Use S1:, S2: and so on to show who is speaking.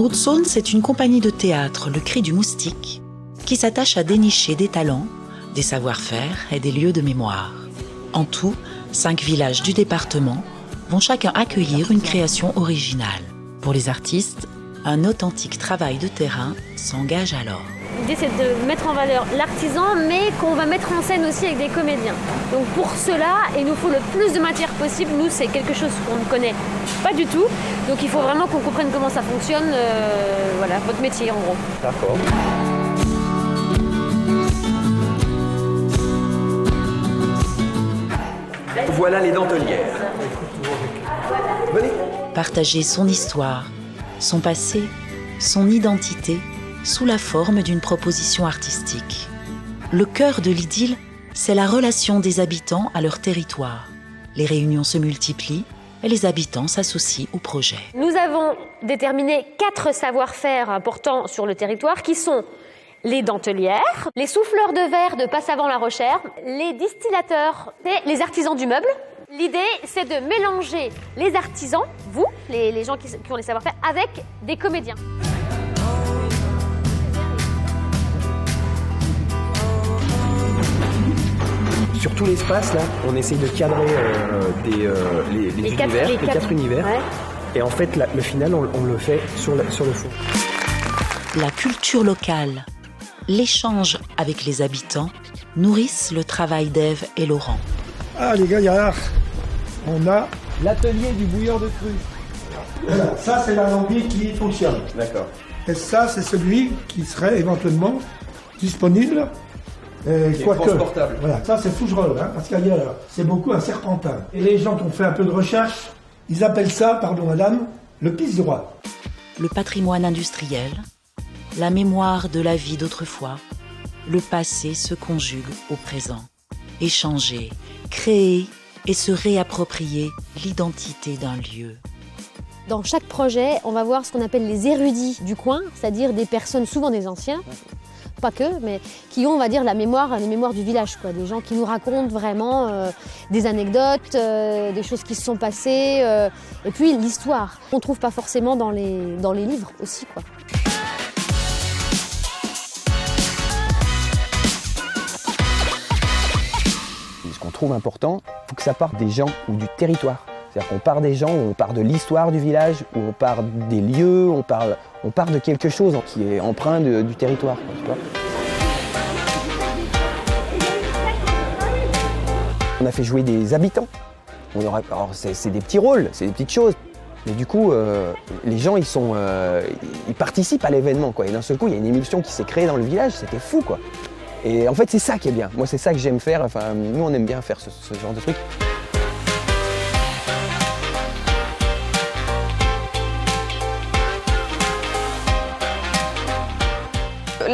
S1: Haute-Saône, c'est une compagnie de théâtre, Le Cri du Moustique, qui s'attache à dénicher des talents, des savoir-faire et des lieux de mémoire. En tout, 5 villages du département vont chacun accueillir une création originale. Pour les artistes, un authentique travail de terrain s'engage alors.
S2: L'idée, c'est de mettre en valeur l'artisan, mais qu'on va mettre en scène aussi avec des comédiens. Donc pour cela, il nous faut le plus de matière possible. Nous, c'est quelque chose qu'on ne connaît pas du tout. Donc il faut vraiment qu'on comprenne comment ça fonctionne. Voilà, votre métier en gros.
S3: D'accord. Voilà les dentelières. Venez.
S1: Partager son histoire, son passé, son identité, sous la forme d'une proposition artistique. Le cœur de l'idylle, c'est la relation des habitants à leur territoire. Les réunions se multiplient et les habitants s'associent au projet.
S2: Nous avons déterminé 4 savoir-faire importants sur le territoire qui sont les dentelières, les souffleurs de verre de Passavant-la-Rochère, les distillateurs et les artisans du meuble. L'idée, c'est de mélanger les artisans, vous, les gens qui ont les savoir-faire, avec des comédiens.
S3: Sur tout l'espace, là, on essaye de cadrer les 4 univers. Ouais. Et en fait, le final, on le fait sur le fond.
S1: La culture locale, l'échange avec les habitants nourrissent le travail d'Ève et Laurent.
S4: Ah les gaillards, on a
S3: l'atelier du bouilleur de cru.
S4: Voilà, ça c'est l'alambic qui fonctionne.
S3: D'accord.
S4: Et ça c'est celui qui serait éventuellement disponible.
S3: Transportable.
S4: Voilà, ça c'est Fougerolles, hein, parce qu'ailleurs c'est beaucoup un serpentin. Et les gens qui ont fait un peu de recherche, ils appellent ça, pardon madame, le pisse droit.
S1: Le patrimoine industriel, la mémoire de la vie d'autrefois, le passé se conjugue au présent. Échanger, créer et se réapproprier l'identité d'un lieu.
S2: Dans chaque projet, on va voir ce qu'on appelle les érudits du coin, c'est-à-dire des personnes, souvent des anciens, pas que, mais qui ont, on va dire, les mémoires du village, quoi. Des gens qui nous racontent vraiment des anecdotes, des choses qui se sont passées, et puis l'histoire. On ne trouve pas forcément dans les livres aussi, quoi.
S3: Ce qu'on trouve important, il faut que ça parte des gens ou du territoire. C'est-à-dire qu'on part des gens, on part de l'histoire du village, ou on part des lieux, on part de quelque chose qui est empreint du territoire. Tu vois. On a fait jouer des habitants. Alors c'est des petits rôles, c'est des petites choses. Mais du coup, les gens, ils participent à l'événement, quoi. Et d'un seul coup, il y a une émulsion qui s'est créée dans le village, c'était fou, quoi. Et en fait, c'est ça qui est bien. Moi, c'est ça que j'aime faire. Enfin, nous, on aime bien faire ce genre de truc.